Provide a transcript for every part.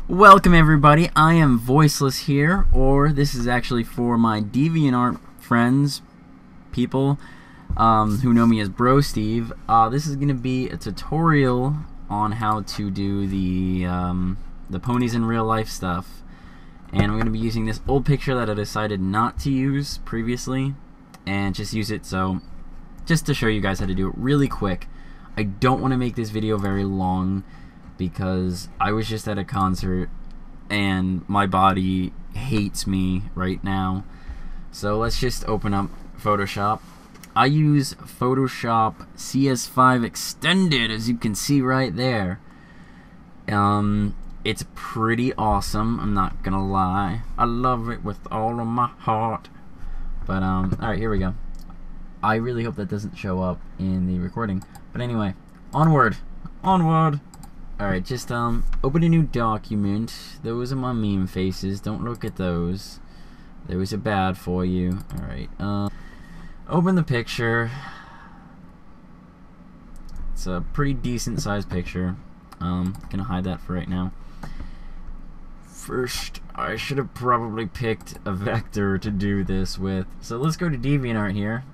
Welcome everybody, I am Voiceless here, or this is actually for my DeviantArt friends, people who know me as Bro Steve. This is going to be a tutorial on how to do the Ponies in Real Life stuff. And I'm going to be using this old picture that I decided not to use previously, and just use it just to show you guys how to do it really quick. I don't want to make this video very long, because I was just at a concert and my body hates me right now. So let's just open up Photoshop. I use Photoshop CS5 Extended, as you can see right there. It's pretty awesome, I'm not gonna lie. I love it with all of my heart. But alright, here we go. I really hope that doesn't show up in the recording. But anyway, onward. Alright, just open a new document. Those are my meme faces. Don't look at those. Those are bad for you. Alright, open the picture. It's a pretty decent sized picture. Gonna hide that for right now. First, I should have probably picked a vector to do this with. So let's go to DeviantArt here.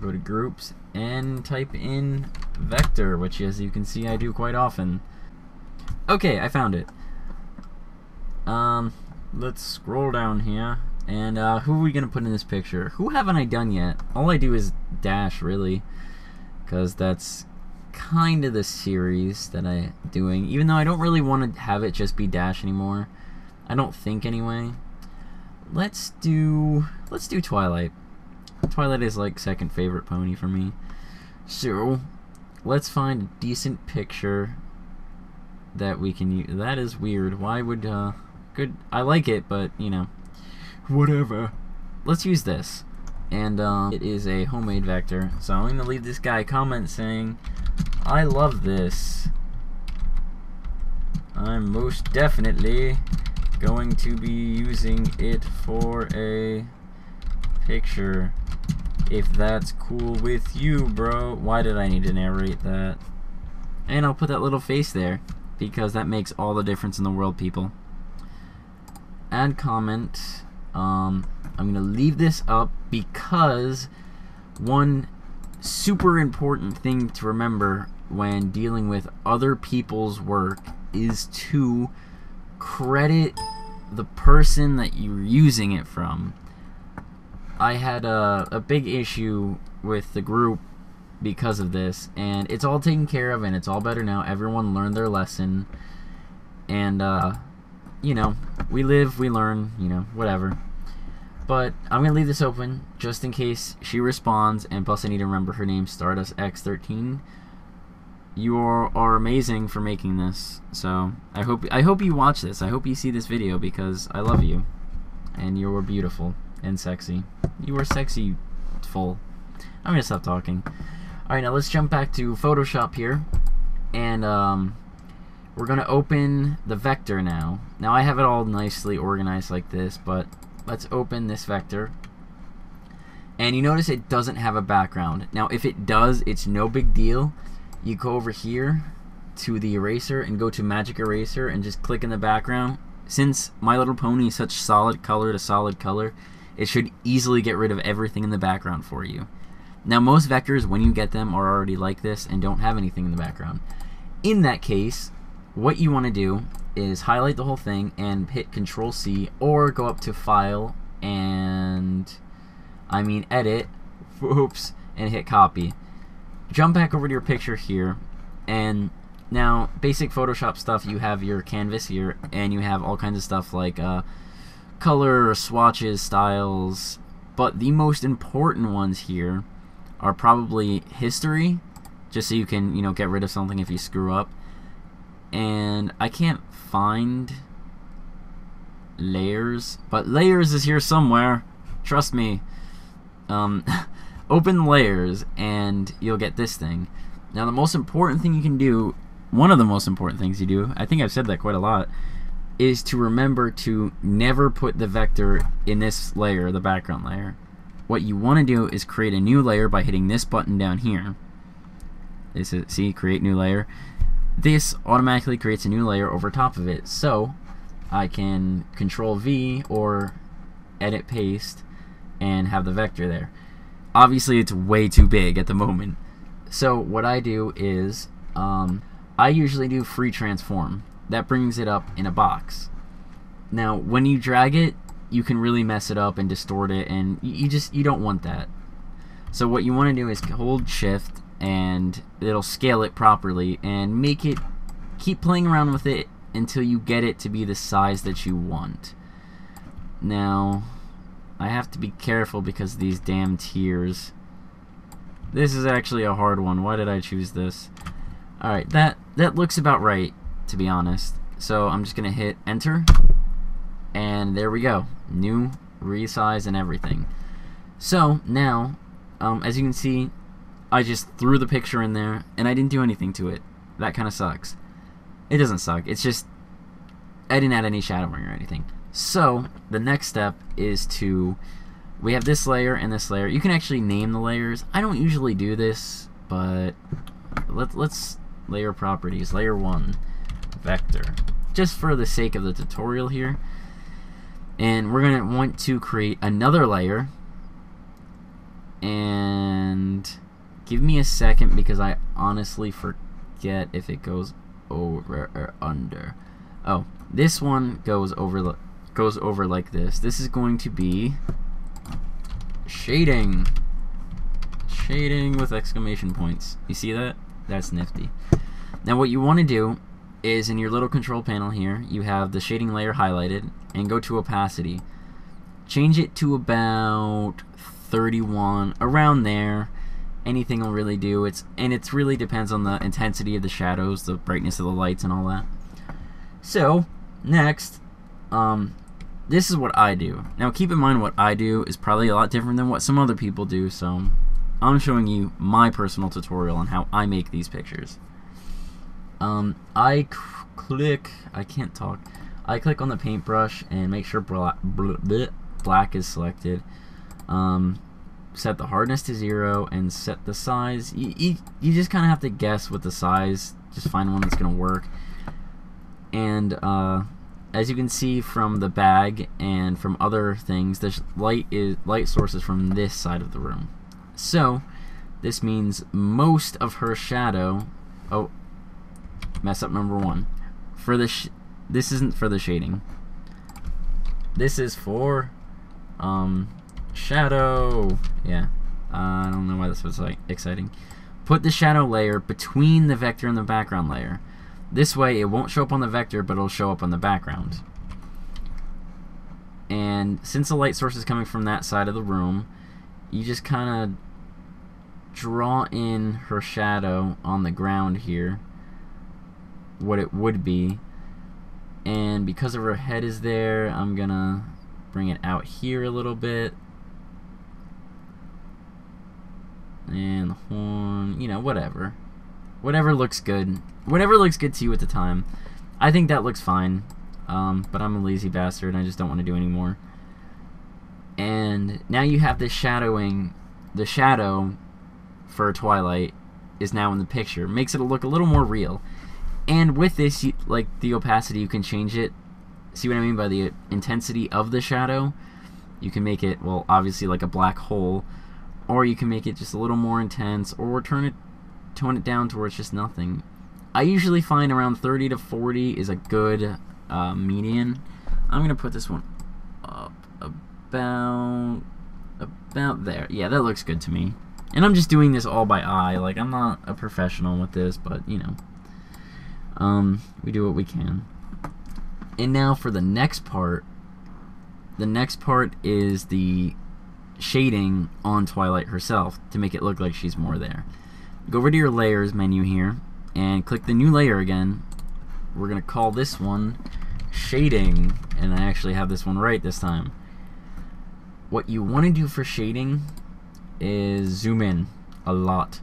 Go to groups and type in vector, which, as you can see, I do quite often. Okay, I found it. Let's scroll down here, and who are we gonna put in this picture? Who haven't I done yet? All I do is dash, really, because that's kind of the series that I'm doing. Even though I don't really want to have it just be dash anymore. I don't think, anyway. Let's do Twilight. Twilight is like second favorite pony for me. So let's find a decent picture that we can use. That is weird. Why would good? I like it, but you know, whatever. Let's use this, and it is a homemade vector. So I'm gonna leave this guy a comment saying, "I love this. I'm most definitely going to be using it for a picture. If that's cool with you, bro." Why did I need to narrate that? And I'll put that little face there, because that makes all the difference in the world, people. Add comment. I'm gonna leave this up because one super important thing to remember when dealing with other people's work is to credit the person that you're using it from. I had a big issue with the group because of this, and it's all taken care of and it's all better now. Everyone learned their lesson, and you know, we live, we learn, you know, whatever. But I'm gonna leave this open just in case she responds, and plus I need to remember her name, Stardust X13. You are amazing for making this, so I hope you watch this. I hope you see this video, because I love you, and you're beautiful and sexy. You are sexy full. I'm gonna stop talking. Alright, now let's jump back to Photoshop here, and we're gonna open the vector now. Now I have it all nicely organized like this, but let's open this vector, and you notice it doesn't have a background. Now if it does, it's no big deal. You go over here to the eraser and go to magic eraser and just click in the background. Since My Little Pony is such solid color to solid color, it should easily get rid of everything in the background for you. Now most vectors, when you get them, are already like this and don't have anything in the background. In that case, what you want to do is highlight the whole thing and hit Control C, or go up to File and Edit, whoops, and hit Copy. Jump back over to your picture here, and now basic Photoshop stuff, you have your canvas here, and you have all kinds of stuff like color, swatches, styles, but the most important ones here are probably history, just so you can, you know, get rid of something if you screw up. And I can't find layers, but layers is here somewhere, trust me. Open layers and you'll get this thing. Now the most important thing you can do, one of the most important things you do, I think I've said that quite a lot, is to remember to never put the vector in this layer, the background layer. What you want to do is create a new layer by hitting this button down here. See, create new layer. This automatically creates a new layer over top of it. So I can Control V or edit paste and have the vector there. Obviously it's way too big at the moment, so what I do is I usually do free transform. That brings it up in a box. Now when you drag it, you can really mess it up and distort it, and you don't want that. So what you want to do is hold shift and it'll scale it properly and make it, keep playing around with it until you get it to be the size that you want. Now I have to be careful because of these damn tiers. This is actually a hard one. Why did I choose this? Alright, that looks about right, to be honest. So I'm just gonna hit enter, and there we go. New resize and everything. So now as you can see, I just threw the picture in there and I didn't do anything to it. That kind of sucks. It doesn't suck, it's just I didn't add any shadowing or anything. So the next step is we have this layer and this layer. You can actually name the layers. I don't usually do this, but let's layer properties, layer 1 vector, just for the sake of the tutorial here. And we're gonna want to create another layer, and give me a second because I honestly forget if it goes over or under. Oh, this one goes over like this. This is going to be shading with exclamation points. You see that? That's nifty. Now what you want to do is, in your little control panel here, you have the shading layer highlighted, and go to opacity. Change it to about 31, around there. Anything will really do. It really depends on the intensity of the shadows, the brightness of the lights, and all that. So next, this is what I do. Now keep in mind what I do is probably a lot different than what some other people do, so I'm showing you my personal tutorial on how I make these pictures. I click on the paintbrush and make sure black is selected. Set the hardness to 0 and set the size. You just kind of have to guess with the size. Just find one that's gonna work. And as you can see from the bag and from other things, the light source is from this side of the room. So this means most of her shadow. Oh, mess up number 1. For the this isn't for the shading. This is for shadow. Yeah, I don't know why this was like exciting. Put the shadow layer between the vector and the background layer. This way it won't show up on the vector, but it'll show up on the background. And since the light source is coming from that side of the room, you just kind of draw in her shadow on the ground here, what it would be. And because of her head is there, I'm gonna bring it out here a little bit. And the horn, you know, whatever looks good. Whatever looks good to you at the time. I think that looks fine, but I'm a lazy bastard and I just don't want to do any more. And now you have this shadowing. The shadow for Twilight is now in the picture. Makes it look a little more real. And with this, like the opacity, you can change it. See what I mean by the intensity of the shadow? You can make it, well, obviously like a black hole, or you can make it just a little more intense, or tone it down to where it's just nothing. I usually find around 30 to 40 is a good median. I'm gonna put this one up about there. Yeah, that looks good to me. And I'm just doing this all by eye. Like, I'm not a professional with this, but you know, we do what we can. And now for the next part. The next part is the shading on Twilight herself to make it look like she's more there. Go over to your layers menu here and click the new layer again. We're gonna call this one shading, and I actually have this one right this time. What you want to do for shading is zoom in a lot.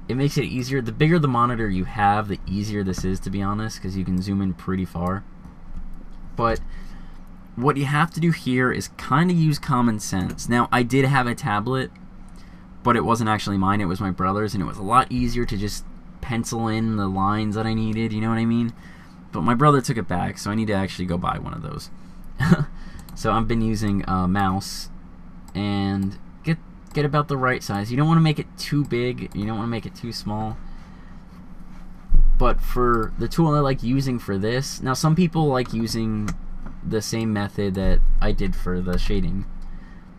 It makes it easier. The bigger the monitor you have, the easier this is, to be honest, because you can zoom in pretty far. But what you have to do here is kind of use common sense. Now, I did have a tablet, but it wasn't actually mine, it was my brother's, and it was a lot easier to just pencil in the lines that I needed, you know what I mean? but my brother took it back, so I need to actually go buy one of those. So I've been using a mouse, and get about the right size. You don't want to make it too big, you don't want to make it too small. But for the tool I like using for this, now some people like using the same method that I did for the shading,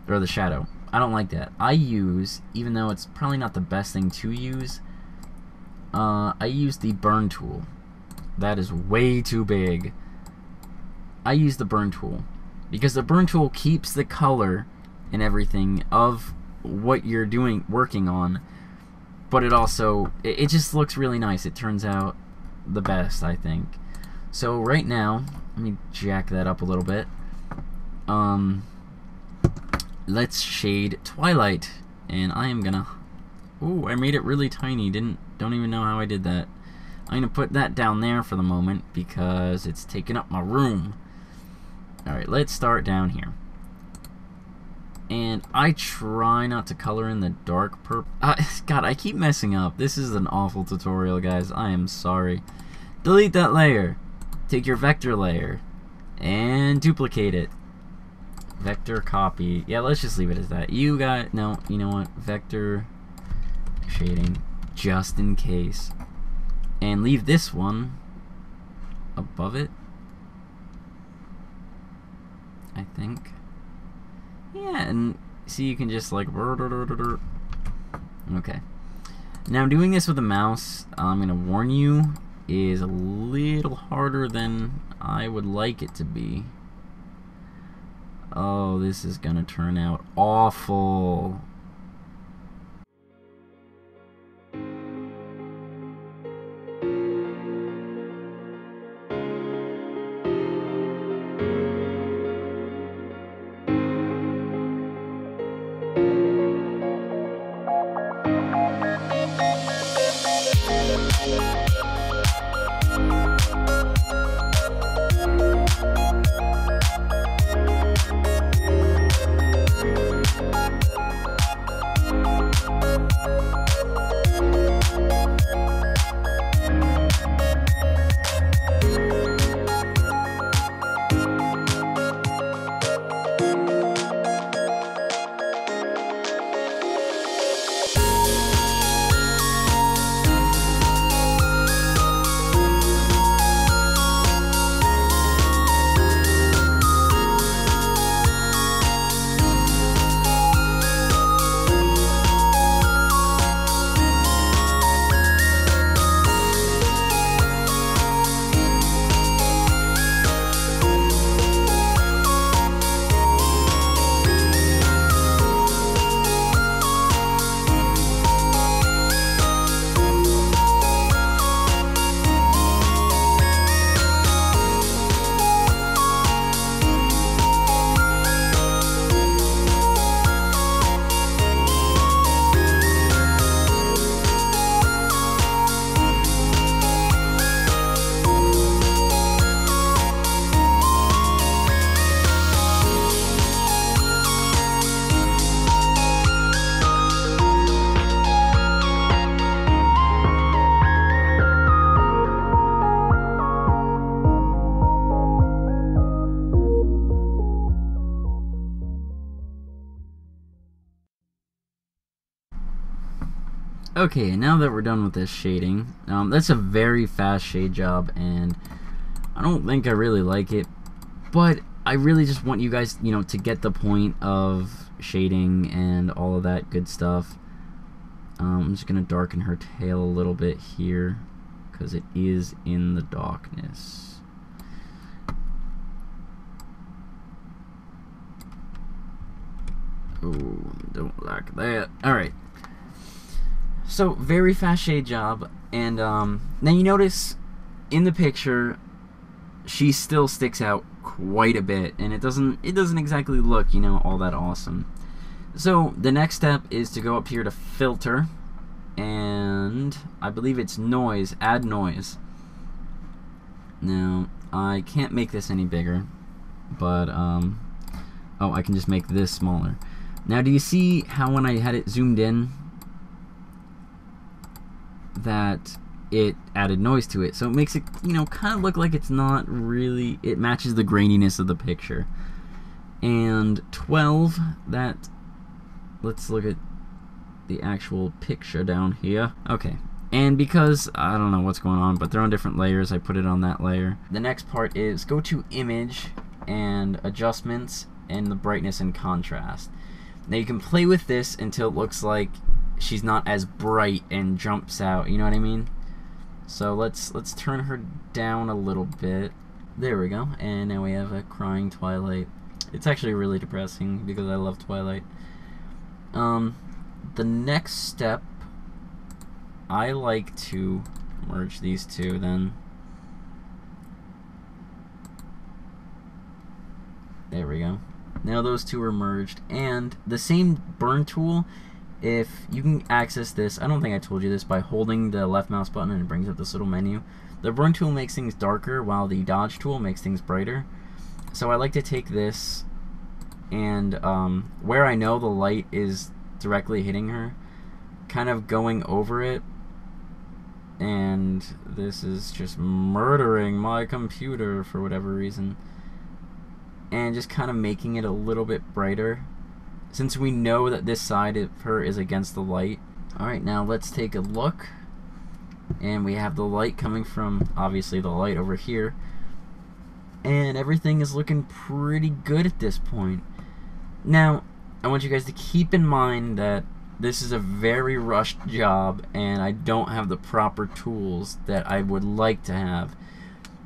or the shadow. I don't like that. I use, even though it's probably not the best thing to use, I use the burn tool. That is way too big. I use the burn tool because the burn tool keeps the color and everything of what you're working on, but it also, it just looks really nice. It turns out the best, I think. So right now, let me jack that up a little bit. Let's shade Twilight, and I am gonna, ooh, I made it really tiny. Don't even know how I did that. I'm gonna put that down there for the moment because it's taking up my room. Alright, let's start down here. And I try not to color in the dark purple. God, I keep messing up. This is an awful tutorial, guys. I am sorry. Delete that layer. Take your vector layer and duplicate it. Vector copy. Yeah, let's just leave it as that. You know what? Vector shading, just in case. And leave this one above it, I think. Yeah, and see, you can just like, okay. Now doing this with a mouse, I'm gonna warn you, is a little harder than I would like it to be. Oh, this is gonna turn out awful. Okay, now that we're done with this shading, that's a very fast shade job, and I don't think I really like it, but I really just want you guys, you know, to get the point of shading and all of that good stuff. I'm just gonna darken her tail a little bit here, because it is in the darkness. Oh, don't like that. Alright. So, very fast shade job, and now you notice in the picture she still sticks out quite a bit, and it doesn't exactly look, you know, all that awesome. So the next step is to go up here to filter, and I believe it's noise, add noise. Now I can't make this any bigger, but oh, I can just make this smaller. Now do you see how when I had it zoomed in that it added noise to it. So it makes it, you know, kind of look like it's not really, it matches the graininess of the picture. And 12, let's look at the actual picture down here. Okay. And because, I don't know what's going on, but they're on different layers, I put it on that layer. The next part is go to Image and Adjustments and the Brightness and Contrast. Now you can play with this until it looks like she's not as bright and jumps out, you know what I mean? So let's turn her down a little bit. There we go. And now we have a crying Twilight. It's actually really depressing because I love Twilight. The next step, I like to merge these two then. There we go. Now those two are merged, and the same burn tool, if you can access this, I don't think I told you this, by holding the left mouse button and it brings up this little menu. The burn tool makes things darker while the dodge tool makes things brighter. So I like to take this and where I know the light is directly hitting her, kind of going over it, and this is just murdering my computer for whatever reason, and just kind of making it a little bit brighter since we know that this side of her is against the light. Alright, now let's take a look, and we have the light coming from, obviously, the light over here, and everything is looking pretty good at this point. Now I want you guys to keep in mind that this is a very rushed job and I don't have the proper tools that I would like to have.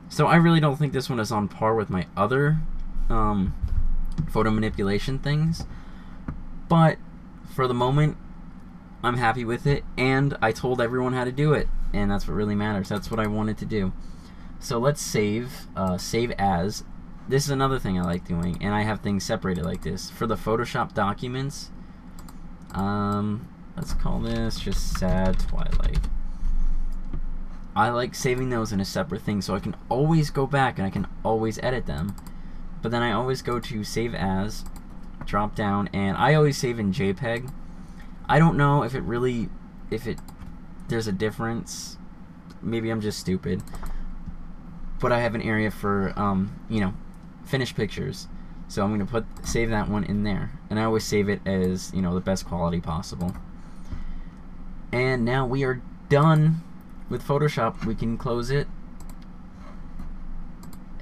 So I really don't think this one is on par with my other photo manipulation things. But for the moment, I'm happy with it, and I told everyone how to do it, and that's what really matters. That's what I wanted to do. So let's save as. This is another thing I like doing, and I have things separated like this. For the Photoshop documents, let's call this just Sad Twilight. I like saving those in a separate thing so I can always go back and I can always edit them. But then I always go to Save As, drop down, and I always save in JPEG. I don't know if there's a difference. Maybe I'm just stupid. But I have an area for, you know, finished pictures, so I'm gonna save that one in there, and I always save it as, you know, the best quality possible. And now we are done with Photoshop. We can close it,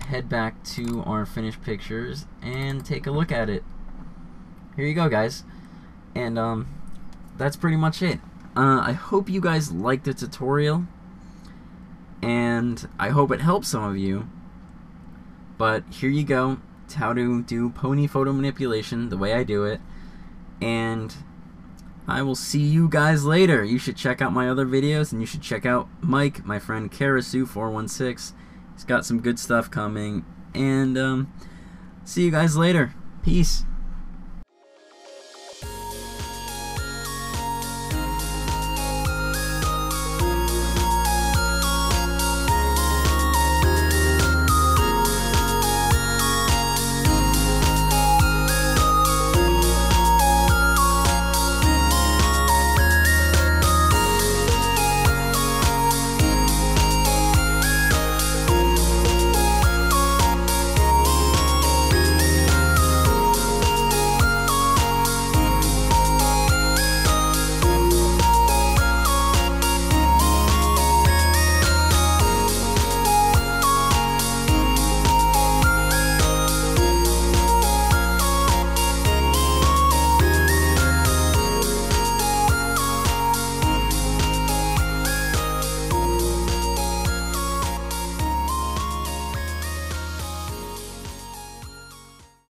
head back to our finished pictures, and take a look at it. Here you go, guys, and that's pretty much it. I hope you guys liked the tutorial, and I hope it helps some of you. But here you go. It's how to do pony photo manipulation the way I do it. And I will see you guys later. You should check out my other videos, and you should check out Mike, my friend Karasu416. He's got some good stuff coming. And see you guys later. Peace.